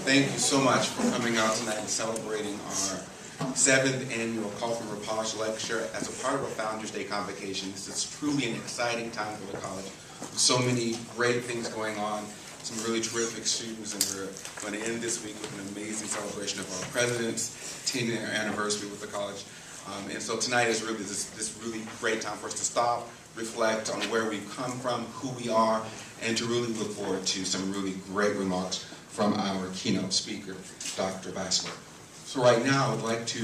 Thank you so much for coming out tonight and celebrating our 7th annual Kaufman-Repage Lecture as a part of a Founders Day convocation. This is truly an exciting time for the college. So many great things going on, some really terrific students, and we're going to end this week with an amazing celebration of our president's 10-year anniversary with the college. And so tonight is really this really great time for us to stop, reflect on where we've come from, who we are, and to really look forward to some really great remarks from our keynote speaker, Dr. Bassler. So right now, I would like to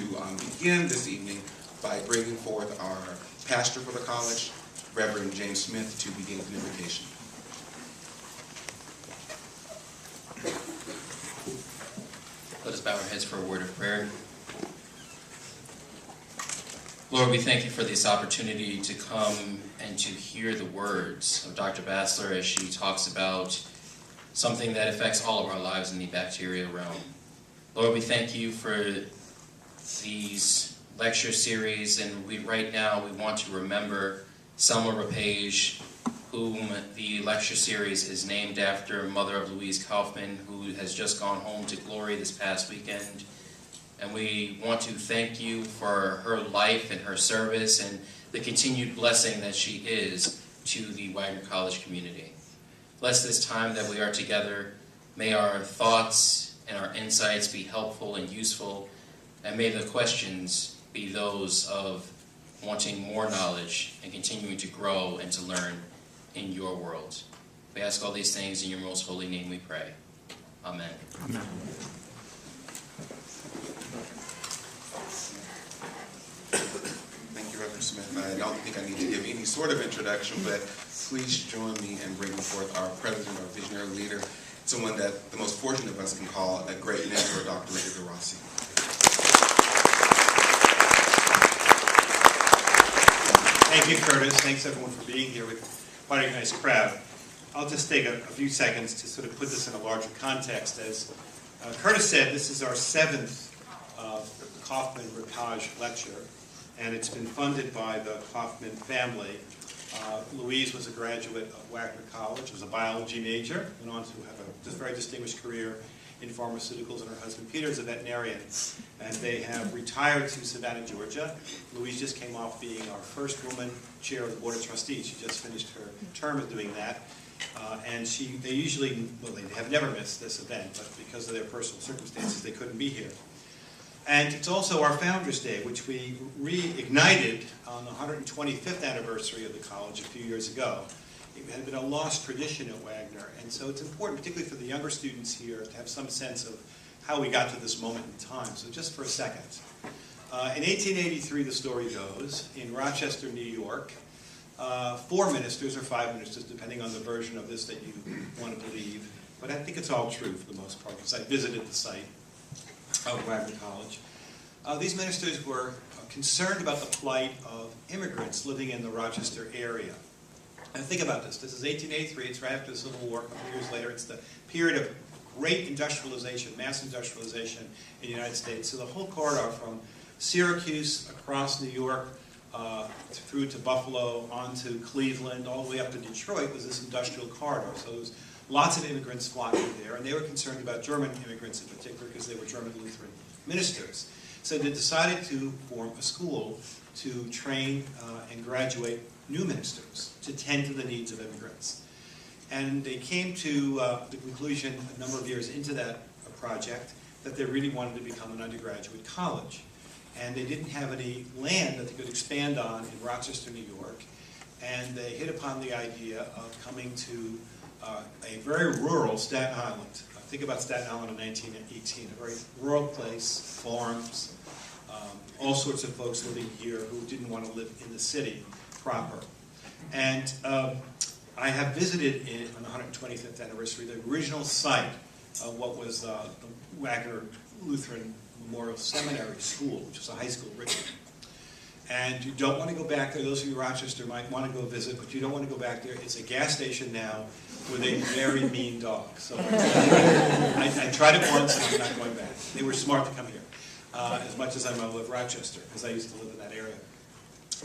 begin this evening by bringing forth our pastor for the college, Reverend James Smith, to begin the invocation. Let us bow our heads for a word of prayer. Lord, we thank you for this opportunity to come and to hear the words of Dr. Bassler as she talks about something that affects all of our lives in the bacterial realm. Lord, we thank you for these lecture series, and right now we want to remember Selma Repage, whom the lecture series is named after, mother of Louise Kaufman, who has just gone home to glory this past weekend. And we want to thank you for her life and her service and the continued blessing that she is to the Wagner College community. Bless this time that we are together. May our thoughts and our insights be helpful and useful, and may the questions be those of wanting more knowledge and continuing to grow and to learn in your world. We ask all these things in your most holy name we pray. Amen. Amen. Thank you, Reverend Smith. I don't think I need to give any sort of introduction, but please join me in bringing forth our president, our visionary leader, someone that the most fortunate of us can call a great mentor, Dr. Ricky Garasi. Thank you, Curtis. Thanks, everyone, for being here with quite a nice crowd. I'll just take a few seconds to sort of put this in a larger context. As Curtis said, this is our 7th Kaufman-Repage lecture, and it's been funded by the Kaufman family. Louise was a graduate of Wagner College, was a biology major, went on to have a very distinguished career in pharmaceuticals, and her husband Peter is a veterinarian. And they have retired to Savannah, Georgia. Louise just came off being our first woman chair of the Board of Trustees. She just finished her term of doing that. And they have never missed this event, but because of their personal circumstances, they couldn't be here. And it's also our Founders Day, which we reignited on the 125th anniversary of the college a few years ago. It had been a lost tradition at Wagner, and so it's important, particularly for the younger students here, to have some sense of how we got to this moment in time. So just for a second. In 1883, the story goes, in Rochester, New York, 4 ministers, or 5 ministers, depending on the version of this that you want to believe, but I think it's all true for the most part, because I visited the site of Wagner College. These ministers were concerned about the plight of immigrants living in the Rochester area. And think about this. This is 1883. It's right after the Civil War. A couple years later, it's the period of great industrialization, mass industrialization in the United States. So the whole corridor from Syracuse across New York through to Buffalo, on to Cleveland, all the way up to Detroit was this industrial corridor. So there was lots of immigrants flocking there, and they were concerned about German immigrants in particular because they were German Lutheran ministers. So they decided to form a school to train and graduate new ministers to tend to the needs of immigrants. And they came to the conclusion a number of years into that project that they really wanted to become an undergraduate college. And they didn't have any land that they could expand on in Rochester, New York. And they hit upon the idea of coming to a very rural Staten Island. Think about Staten Island in 1918, a very rural place, farms, all sorts of folks living here who didn't want to live in the city proper. And I have visited on the 125th anniversary the original site of what was the Wagner Lutheran Memorial Seminary School, which was a high school originally. And you don't want to go back there. Those of you in Rochester might want to go visit, but you don't want to go back there. It's a gas station now with a very mean dog. So I tried it once, and I'm not going back. They were smart to come here, as much as I love Rochester, because I used to live in that area.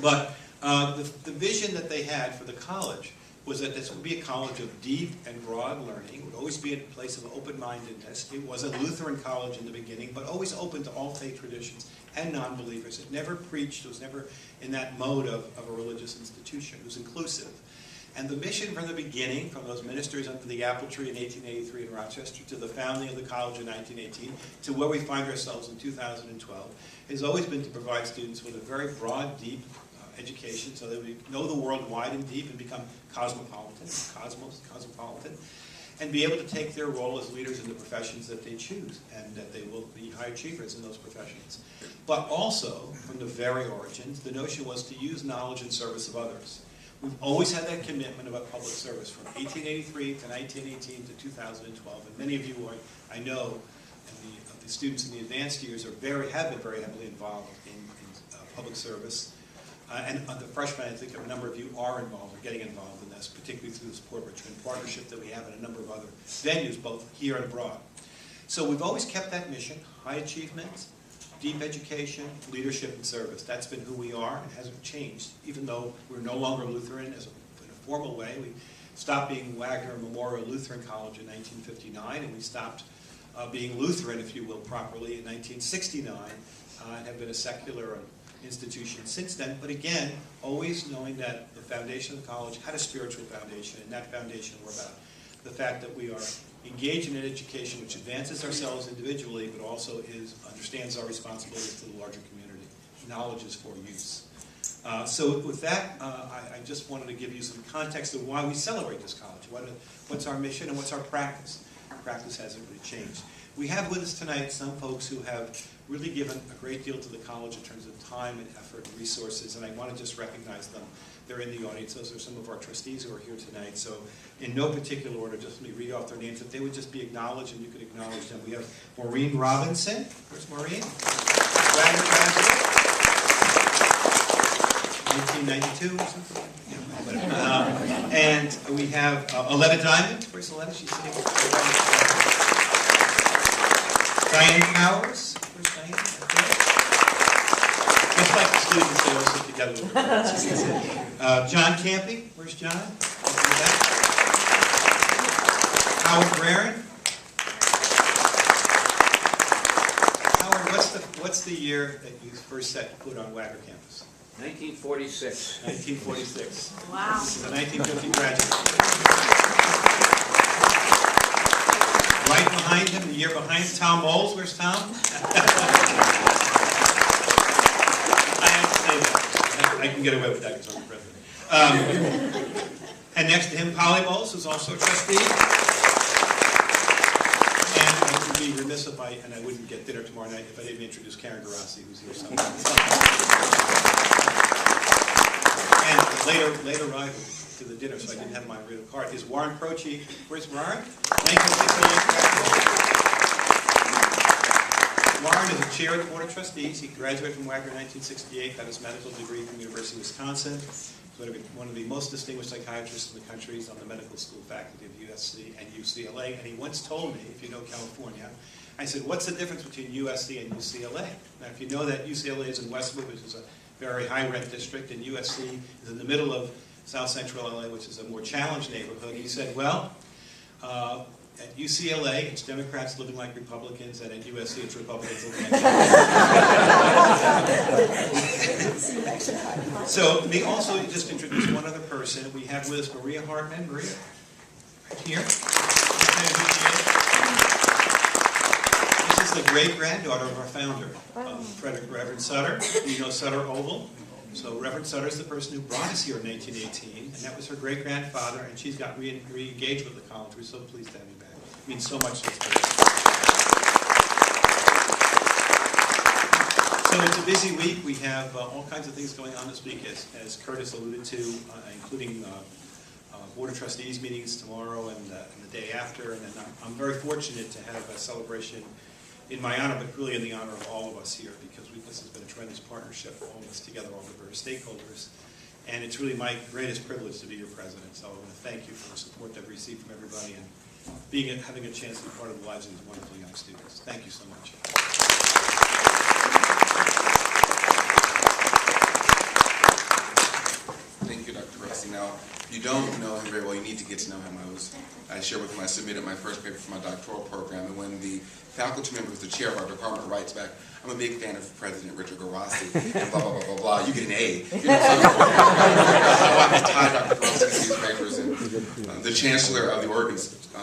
But the vision that they had for the college was that this would be a college of deep and broad learning. It would always be a place of open-mindedness. It was a Lutheran college in the beginning, but always open to all faith traditions and non-believers. It never preached, it was never in that mode of a religious institution. It was inclusive. And the mission from the beginning, from those ministers under the apple tree in 1883 in Rochester to the founding of the college in 1918 to where we find ourselves in 2012, has always been to provide students with a very broad, deep education so that we know the world wide and deep and become cosmopolitan, and be able to take their role as leaders in the professions that they choose, and that they will be high achievers in those professions. But also, from the very origins, the notion was to use knowledge in service of others. We've always had that commitment about public service from 1883 to 1918 to 2012, and many of you I know, and the students in the advanced years have been very heavily involved in public service. And the freshmen, I think a number of you are involved, or getting involved in this, particularly through the Support Richmond partnership that we have in a number of other venues, both here and abroad. So we've always kept that mission: high achievement, deep education, leadership, and service. That's been who we are, and hasn't changed, even though we're no longer Lutheran in a formal way. We stopped being Wagner Memorial Lutheran College in 1959, and we stopped being Lutheran, if you will, properly in 1969, and have been a secular institution since then. But again, always knowing that the foundation of the college had a spiritual foundation, and that foundation were about the fact that we are engaged in an education which advances ourselves individually, but also understands our responsibilities to the larger community. Knowledge is for use. So with that, I just wanted to give you some context of why we celebrate this college. What's our mission and what's our practice? Our practice hasn't really changed. We have with us tonight some folks who have really given a great deal to the college in terms of time and effort and resources, and I want to just recognize them. They're in the audience. Those are some of our trustees who are here tonight. So in no particular order, just let me read off their names. If they would just be acknowledged, and you could acknowledge them. We have Maureen Robinson. Where's Maureen? Wagner graduate. 1992 or something. And we have Aletta Diamond. Where's Aletta? She's sitting here. Diane Powers. Where's Diane? Just like the students, they all sit together. John Campy. Where's John? Howard Breran. Howard, what's the year that you first set foot on Wagner campus? 1946. 1946. Wow. This is a 1950 graduate. Right behind him, the year behind, Tom Moles. Where's Tom? I have to say that. I can get away with that because I'm the president. And next to him, Polly Moles, who's also a trustee. And I would be remiss if and I wouldn't get dinner tomorrow night if I didn't introduce Karen Garassi, who's here somewhere. And later arrived to the dinner, so I didn't have my real card, is Warren Croce. Where's Warren? 1968 graduate. Warren is a chair of the Board of Trustees. He graduated from Wagner in 1968, got his medical degree from the University of Wisconsin. He's one of the most distinguished psychiatrists in the country. He's on the medical school faculty of USC and UCLA. And he once told me, if you know California, I said, what's the difference between USC and UCLA? Now, if you know that UCLA is in Westwood, which is a very high-rent district, and USC is in the middle of South Central LA, which is a more challenged neighborhood, he said, well, at UCLA, it's Democrats living like Republicans, and at USC, it's Republicans living like Democrats. So, let me also just introduce one other person. We have with us Maria Hartman. Maria, right here. This is the great-granddaughter of our founder, Reverend Sutter. You know Sutter Oval. So Reverend Sutter is the person who brought us here in 1918, and that was her great-grandfather, and she's got re-engaged with the college. We're so pleased to have you back. It means so much to us. So it's a busy week. We have all kinds of things going on this week, as Curtis alluded to, including Board of Trustees meetings tomorrow and the day after. And then I'm very fortunate to have a celebration in my honor, but really in the honor of all of us here, because this has been a tremendous partnership, all of us together, all the various stakeholders. And it's really my greatest privilege to be your president. So I want to thank you for the support that I've received from everybody and having a chance to be part of the lives of these wonderful young students. Thank you so much. Thank you, Dr. Rossi. Now, you don't know him very well, you need to get to know him. I shared with him, I submitted my first paper for my doctoral program, and when the faculty member who's the chair of our department writes back, I'm a big fan of President Richard Garasi, and blah, blah, blah, blah, blah, you get an A. You know, so I tied Dr. Garasi's newspapers, and the chancellor of the Oregon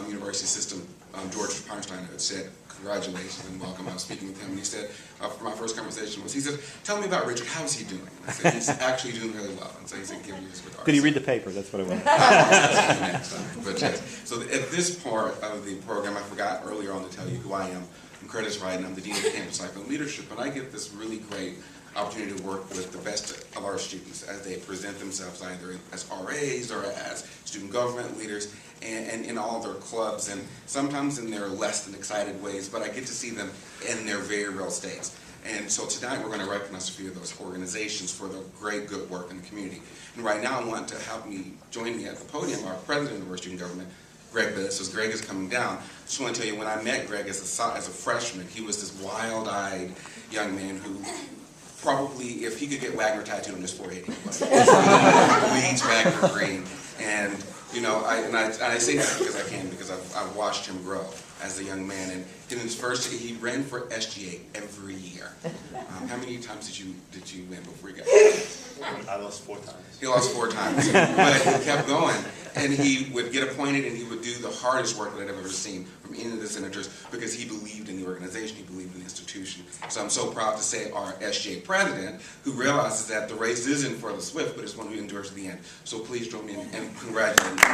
University system, George Feinstein, had said, congratulations and welcome. I was speaking with him, and he said, for my first conversation he said, tell me about Richard, how's he doing? And I said, he's actually doing really well. And so he said, give you his regards. Did he read the paper? That's what I wanted. Next time. But yes. So at this part of the program, I forgot earlier on to tell you who I am. I'm Curtis Wright, and I'm the Dean of Campus Life and Leadership, and I get this really great opportunity to work with the best of our students as they present themselves either as RAs or as student government leaders and in all their clubs, and sometimes in their less than excited ways, but I get to see them in their very real states. And so tonight we're going to recognize a few of those organizations for their great good work in the community. And right now I want to help me, join me at the podium, our president of our student government, Greg Billis. As Greg is coming down, I just want to tell you, when I met Greg as a freshman, he was this wild-eyed young man who probably, if he could get Wagner tattooed on his forehead, he would. Leeds Wagner Green. And, you know, I say that because I've watched him grow as a young man. And in his first year, he ran for SGA every year. How many times did you win before he got elected? I lost 4 times. He lost 4 times, but he kept going. And he would get appointed, and he would do the hardest work that I've ever seen from any of the senators because he believed in the organization, he believed in the institution. So I'm so proud to say our SGA president, who realizes that the race isn't for the swift, but it's one who endures to the end. So please join me in congratulating him.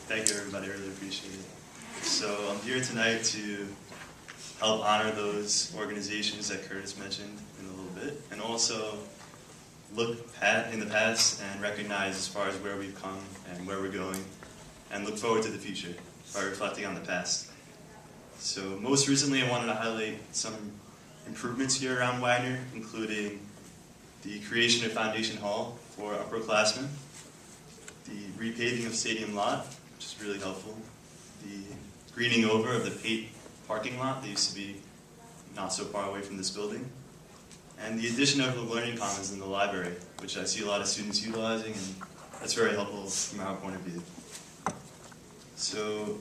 Thank you, everybody. I really appreciate it. So I'm here tonight to help honor those organizations that Curtis mentioned in a little bit, and also look in the past and recognize as far as where we've come and where we're going, and look forward to the future by reflecting on the past. So most recently I wanted to highlight some improvements here around Wagner, including the creation of Foundation Hall for upperclassmen, the repaving of Stadium Lot, which is really helpful, the greening over of the Pate parking lot that used to be not so far away from this building, and the addition of the Learning Commons in the library, which I see a lot of students utilizing, and that's very helpful from our point of view. So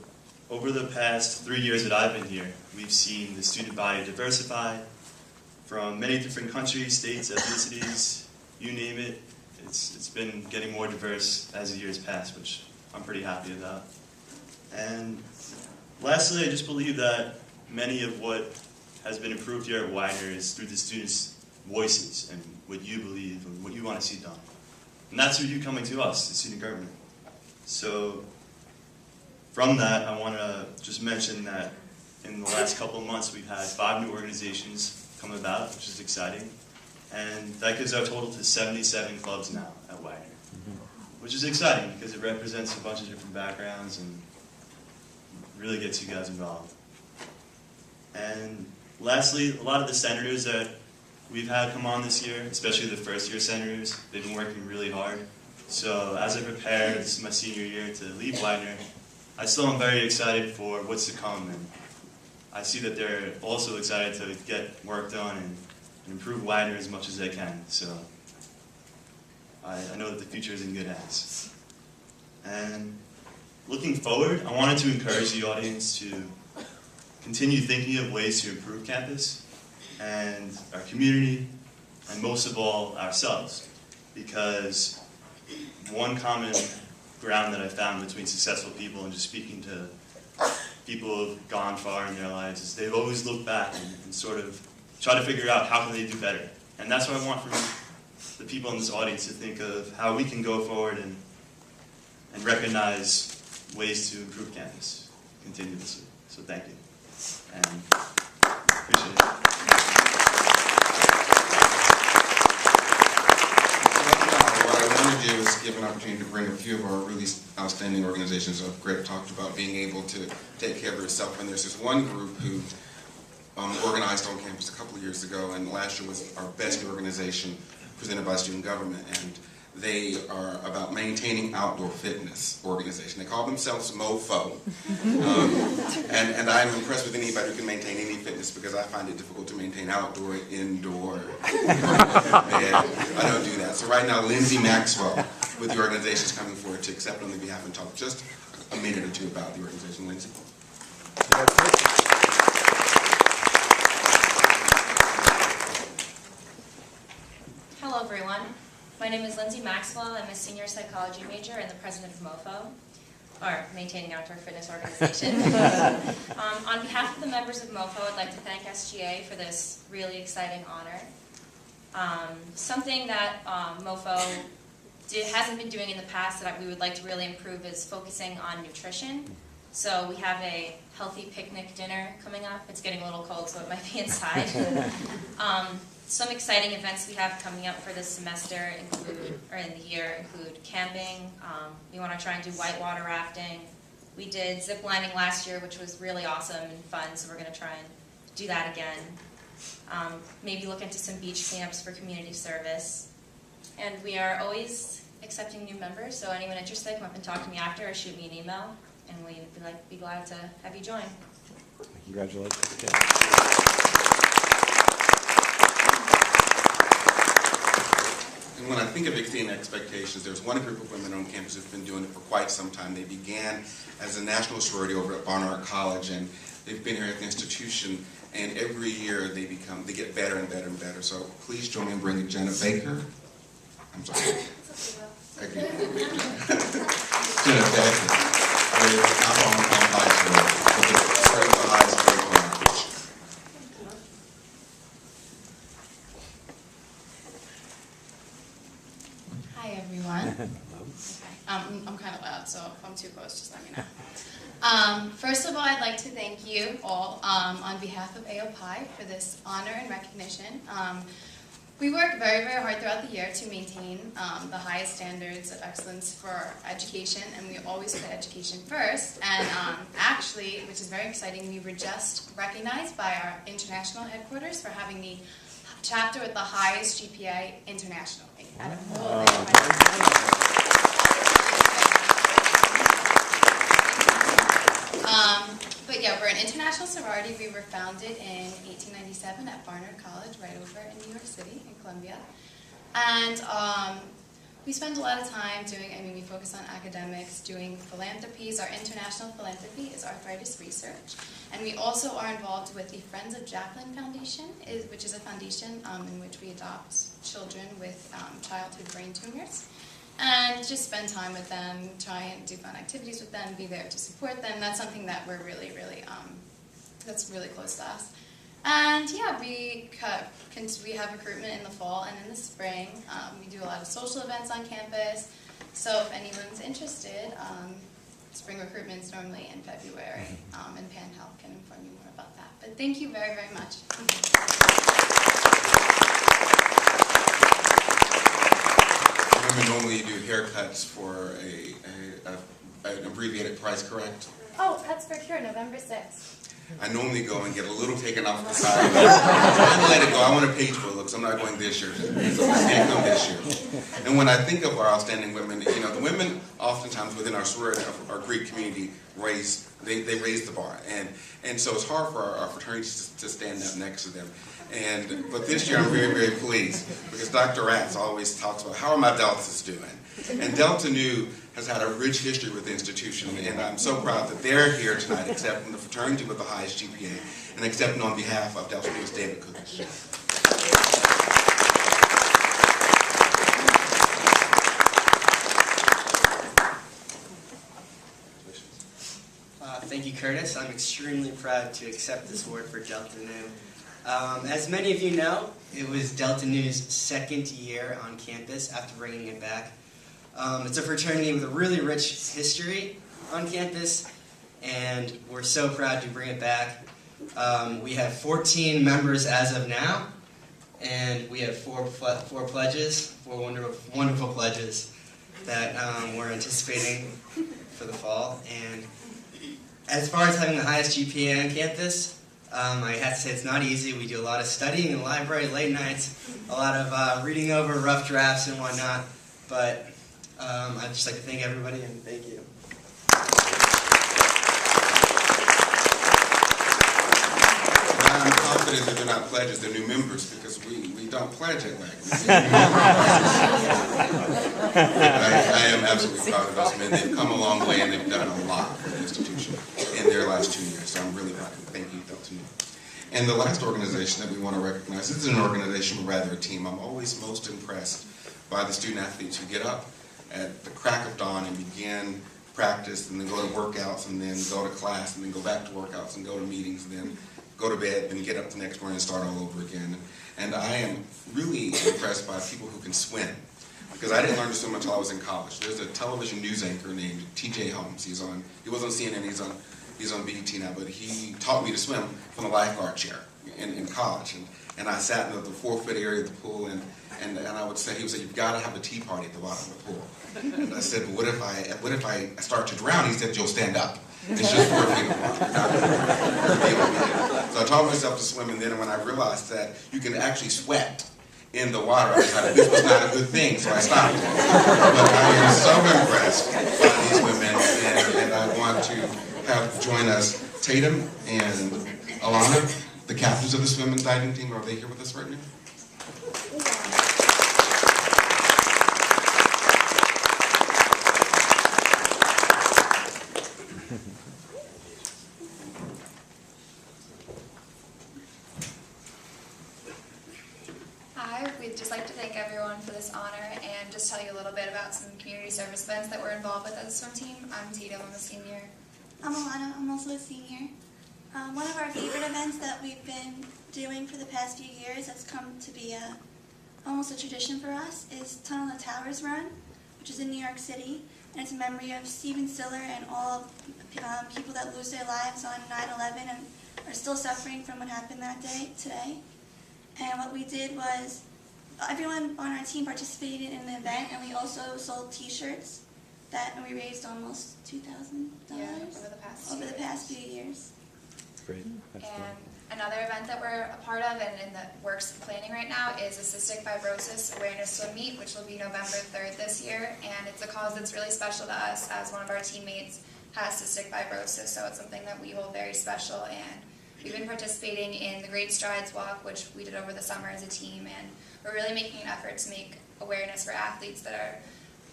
over the past 3 years that I've been here, we've seen the student body diversify from many different countries, states, ethnicities, you name it. It's been getting more diverse as the years pass, which I'm pretty happy about. And lastly, I just believe that many of what has been improved here at Wagner is through the students' voices and what you believe and what you want to see done. And that's through you coming to us, the student government. So from that, I want to just mention that in the last couple of months, we've had 5 new organizations come about, which is exciting. And that gives our total to 77 clubs now at Wagner, which is exciting because it represents a bunch of different backgrounds and really gets you guys involved. And lastly, a lot of the senators that we've had come on this year, especially the first-year senators, they've been working really hard. So as I prepare, this is my senior year, to leave Wagner, I still am very excited for what's to come, and I see that they're also excited to get work done and improve Wagner as much as they can. So I know that the future is in good hands. And looking forward, I wanted to encourage the audience to continue thinking of ways to improve campus and our community, and most of all, ourselves. Because one common ground that I found between successful people and just speaking to people who have gone far in their lives is they've always looked back and sort of try to figure out how can they do better. And that's what I want from the people in this audience, to think of how we can go forward and recognize ways to improve campus continuously. So thank you. And appreciate it. What I want to do is give an opportunity to bring a few of our really outstanding organizations up. Greg talked about being able to take care of yourself, and there's this one group who organized on campus a couple of years ago, and last year was our best organization presented by student government. And They are about maintaining outdoor fitness organization. They call themselves MoFo. And I'm impressed with anybody who can maintain any fitness because I find it difficult to maintain outdoor, indoor. I don't do that. So right now, Lindsay Maxwell with the organization is coming forward to accept on their behalf and talk just a minute or two about the organization. Lindsay. Hello, everyone. My name is Lindsay Maxwell. I'm a senior psychology major and the president of MoFo, or Maintaining Outdoor Fitness Organization. On behalf of the members of MoFo, I'd like to thank SGA for this really exciting honor. Something that MoFo hasn't been doing in the past that we would like to really improve is focusing on nutrition. So we have a healthy picnic dinner coming up. It's getting a little cold, so it might be inside. Some exciting events we have coming up for this semester in the year include camping. We want to try and do whitewater rafting. We did zip lining last year, which was really awesome and fun, so we're going to try and do that again. Maybe look into some beach camps for community service. And we are always accepting new members, so anyone interested, come up and talk to me after or shoot me an email, and we'd be glad to have you join. Congratulations. And when I think of exceeding expectations, there's one group of women on campus who's been doing it for quite some time. They began as a national sorority over at Barnard College, and they've been here at the institution, and every year they get better and better and better. So please join me in bringing Jenna Baker. I'm sorry. Thank you. Jenna Baker. I'm high school. The highest grade on average. Hi, everyone. I'm kind of loud, so if I'm too close, just let me know. First of all, I'd like to thank you all on behalf of AOPI for this honor and recognition. We work very, very hard throughout the year to maintain the highest standards of excellence for education, and we always put education first. And actually, which is very exciting, we were just recognized by our international headquarters for having the chapter with the highest GPA internationally. But yeah, we're an international sorority. We were founded in 1897 at Barnard College, right over in New York City, in Columbia. And we spend a lot of time doing, we focus on academics, doing philanthropies. Our international philanthropy is arthritis research. And we also are involved with the Friends of Jacqueline Foundation, which is a foundation in which we adopt children with childhood brain tumors. And just spend time with them, try and do fun activities with them, be there to support them. That's something that we're really, really, that's really close to us. And yeah, we have recruitment in the fall and in the spring. We do a lot of social events on campus. So if anyone's interested, spring recruitment is normally in February, and Pan Health can inform you more about that. But thank you very, very much. Women normally do haircuts for an abbreviated price, correct? Oh, Cuts for Cure, November 6th. I normally go and get a little taken off the side. I'm trying to let it go. I want a page full, because I'm not going this year, so I can't come this year. And when I think of our outstanding women, the women oftentimes within our sorority, our Greek community, raise the bar, and so it's hard for our fraternities to stand up next to them. But this year I'm very, very pleased because Dr. Ratz always talks about how are my Deltas doing, and Delta Nu has had a rich history with the institution, and I'm so proud that they're here tonight accepting the fraternity with the highest GPA and accepting on behalf of Delta Nu's David Kukish. Thank you, Curtis. I'm extremely proud to accept this award for Delta Nu. As many of you know, it was Delta Nu's second year on campus after bringing it back. It's a fraternity with a really rich history on campus, and we're so proud to bring it back. We have 14 members as of now, and we have four wonderful pledges that we're anticipating for the fall. And as far as having the highest GPA on campus, I have to say it's not easy. We do a lot of studying in the library, late nights, a lot of reading over rough drafts and whatnot. But I'd just like to thank everybody and thank you. I'm confident that they're not pledges, they're new members, because we don't pledge at Wagner. I am absolutely proud of those men. They've come a long way and they've done a lot for the institution in their last 2 years. So I'm really proud. Thank you, Delta Nu. And the last organization that we want to recognize, this is an organization, but rather a team. I'm always most impressed by the student athletes who get up at the crack of dawn and begin practice and then go to workouts and then go to class and then go back to workouts and go to meetings and then go to bed and get up the next morning and start all over again. And I am really impressed by people who can swim, because I didn't learn to swim until I was in college. There's a television news anchor named T.J. Holmes. He was on CNN, he's on BET now, but he taught me to swim from the lifeguard chair in college. And I sat in the 4-foot area of the pool, and I would say, he would say, you've got to have a tea party at the bottom of the pool. And I said, well, what if I start to drown? He said, you'll stand up. It's just 4 feet of water. So I taught myself to swim, and then when I realized that you can actually sweat in the water, I decided this was not a good thing, so I stopped. But I am so impressed by these women, and I want to have join us Tatum and Alana, the captains of the swim and diving team. Are they here with us right now? Hi, we'd just like to thank everyone for this honor and just tell you a little bit about some community service events that we're involved with as a swim team. I'm Tatum, I'm a senior. I'm Alana, I'm also a senior. One of our favorite events that we've been doing for the past few years that's come to be almost a tradition for us is Tunnel of Towers Run, which is in New York City. And it's a memory of Stephen Stiller and all people that lose their lives on 9/11 and are still suffering from what happened that day today. And what we did was everyone on our team participated in the event, and we also sold T-shirts and we raised almost $2,000 over the past few years. Great. That's And great. another event that we're a part of and in the works of planning right now is a Cystic Fibrosis Awareness Swim Meet, which will be November 3rd this year. And it's a cause that's really special to us, as one of our teammates has cystic fibrosis, so it's something that we hold very special. And we've been participating in the Great Strides Walk, which we did over the summer as a team, and we're really making an effort to make awareness for athletes that are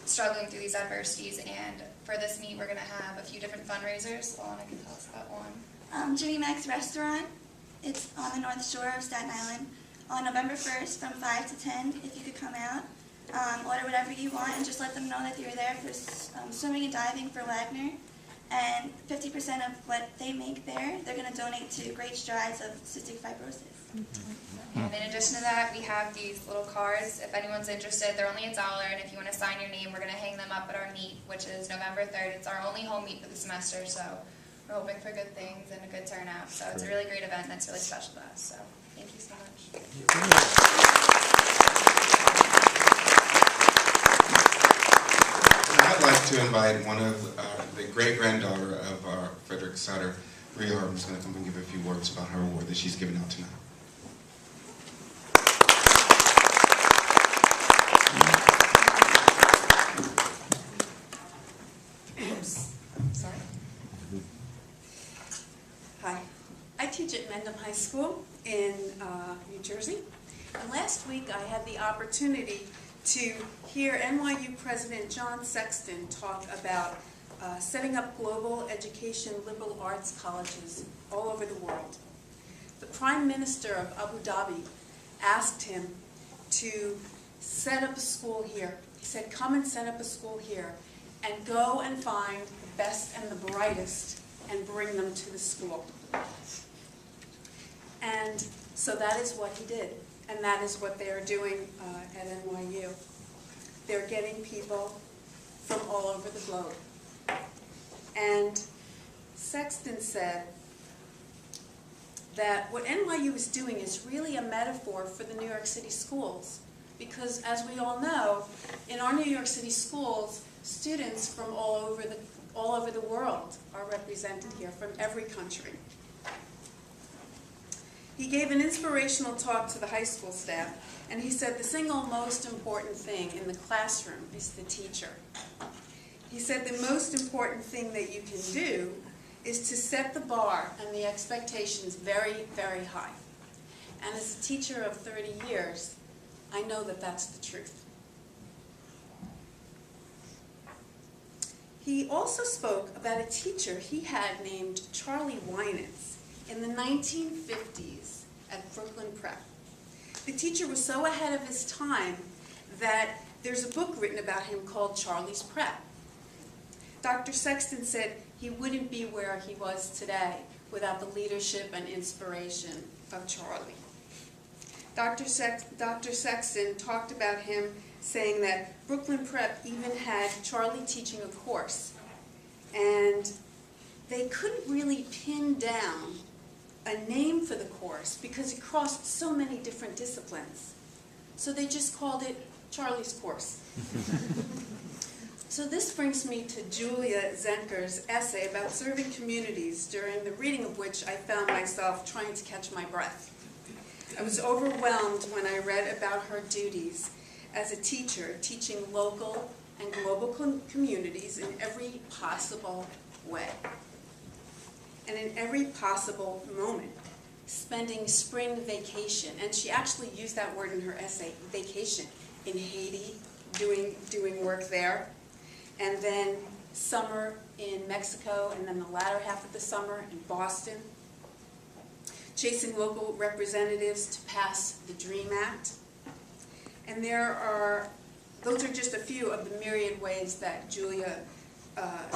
struggling through these adversities. And for this meet, we're going to have a few different fundraisers. Alana can tell us about one. Jimmy Mac's Restaurant. It's on the North Shore of Staten Island on November 1st from 5 to 10. If you could come out, order whatever you want, and just let them know that you're there for swimming and diving for Wagner. And 50% of what they make there, they're going to donate to Great Strides of Cystic Fibrosis. And in addition to that, we have these little cards. If anyone's interested, they're only $1, and if you want to sign your name, we're going to hang them up at our meet, which is November 3rd. It's our only home meet for the semester, so we're hoping for good things and a good turnout. So it's a really great event that's really special to us. So thank you so much. I'd like to invite one of the great-granddaughter of our Frederick Sutter, Rhea Harden, is going to come and give a few words about her award that she's giving out tonight. Sorry. Hi. I teach at Mendham High School in New Jersey. And last week I had the opportunity to hear NYU President John Sexton talk about setting up global education liberal arts colleges all over the world. The Prime Minister of Abu Dhabi asked him to set up a school here. He said, come and set up a school here and go and find the best and the brightest and bring them to the school. And so that is what he did, and that is what they are doing at NYU. They're getting people from all over the globe. And Sexton said that what NYU is doing is really a metaphor for the New York City schools, because as we all know, in our New York City schools, students from all over the world are represented here, from every country. He gave an inspirational talk to the high school staff, and he said the single most important thing in the classroom is the teacher. He said the most important thing that you can do is to set the bar and the expectations very, very high. And as a teacher of 30 years, I know that that's the truth. He also spoke about a teacher he had named Charlie Winans in the 1950s at Brooklyn Prep. The teacher was so ahead of his time that there's a book written about him called Charlie's Prep. Dr. Sexton said he wouldn't be where he was today without the leadership and inspiration of Charlie. Dr. Sexton talked about him saying that Brooklyn Prep even had Charlie teaching a course, and they couldn't really pin down a name for the course because it crossed so many different disciplines. So they just called it Charlie's course. So this brings me to Julia Zenker's essay about serving communities, during the reading of which I found myself trying to catch my breath. I was overwhelmed when I read about her duties as a teacher, teaching local and global communities in every possible way. And in every possible moment, spending spring vacation, and she actually used that word in her essay, vacation, in Haiti, doing work there, and then summer in Mexico, and then the latter half of the summer in Boston, chasing local representatives to pass the DREAM Act. And those are just a few of the myriad ways that Julia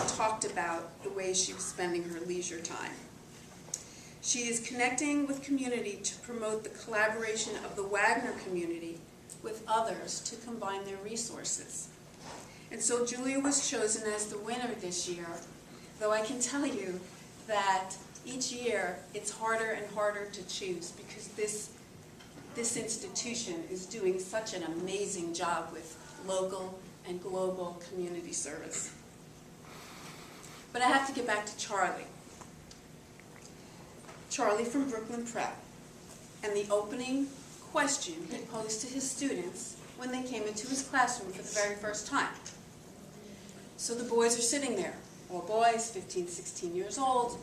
talked about the way she was spending her leisure time. She is connecting with community to promote the collaboration of the Wagner community with others to combine their resources. And so Julia was chosen as the winner this year, though I can tell you that each year it's harder and harder to choose because this institution is doing such an amazing job with local and global community service. But I have to get back to Charlie. Charlie from Brooklyn Prep, and the opening question he posed to his students when they came into his classroom for the very first time. So the boys are sitting there, all boys, 15, 16 years old,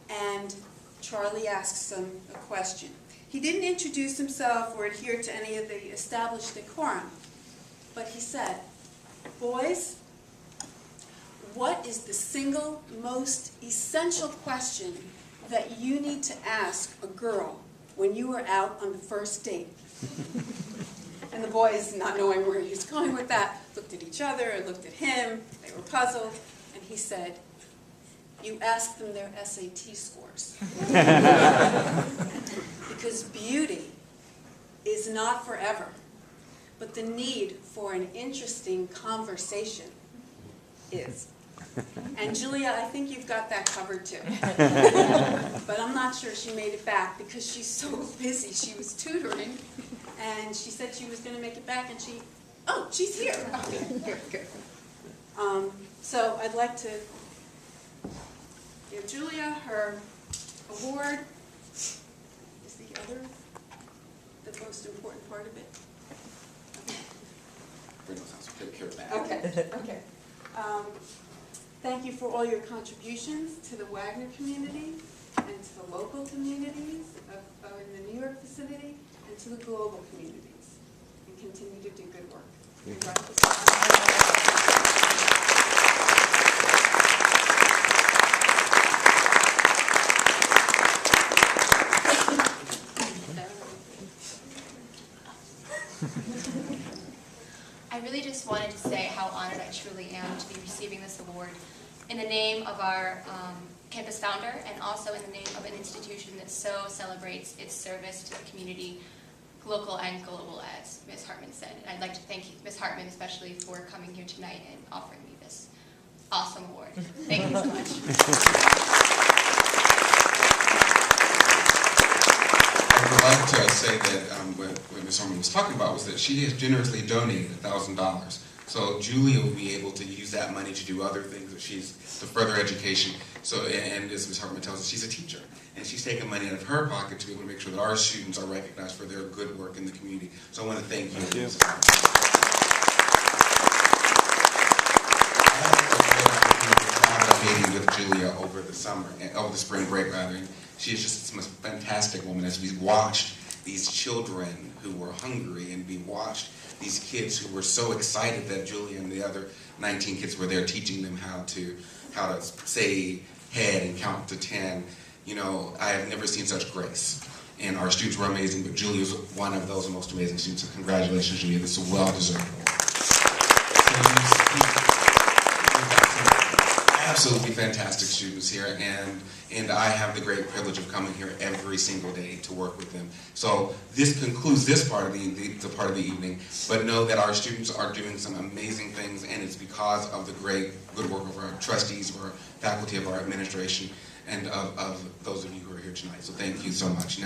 and Charlie asks them a question. He didn't introduce himself or adhere to any of the established decorum, but he said, "Boys, what is the single most essential question that you need to ask a girl when you are out on the first date?" And the boys, not knowing where he was going with that, looked at each other and looked at him. They were puzzled, and he said, "You ask them their SAT scores." Because beauty is not forever, but the need for an interesting conversation is. And Julia, I think you've got that covered too. But I'm not sure she made it back because she's so busy. She was tutoring, and she said she was going to make it back, and she's here. Okay, good. So I'd like to give Julia her award. Is the most important part of it? Okay. Thank you for all your contributions to the Wagner community and to the local communities in the New York vicinity and to the global communities, and continue to do good work. Congratulations. I really just wanted to say how honored I truly am to be receiving this award in the name of our campus founder and also in the name of an institution that so celebrates its service to the community, local and global, as Ms. Hartman said. And I'd like to thank Ms. Hartman especially for coming here tonight and offering me this awesome award. Thank you so much. I would like to say that what Ms. Hartman was talking about was that she has generously donated $1,000 So Julia will be able to use that money to do other things that to further education. So, and as Ms. Hartman tells us, she's a teacher. And she's taking money out of her pocket to be able to make sure that our students are recognized for their good work in the community. So I want to thank you. Thank you. I had a meeting with Julia over the summer, over the spring break rather, and she is just the most fantastic woman as we watched these children who were hungry and we watched these kids who were so excited that Julia and the other 19 kids were there teaching them how to say head and count to 10. You know, I have never seen such grace. And our students were amazing, but Julia was one of those most amazing students. So congratulations, Julia. This is well deserved. Absolutely fantastic students here, and I have the great privilege of coming here every single day to work with them. So this concludes this part of the part of the evening, but know that our students are doing some amazing things, and it's because of the great good work of our trustees, of our faculty, of our administration, and of those of you who are here tonight. So thank you so much.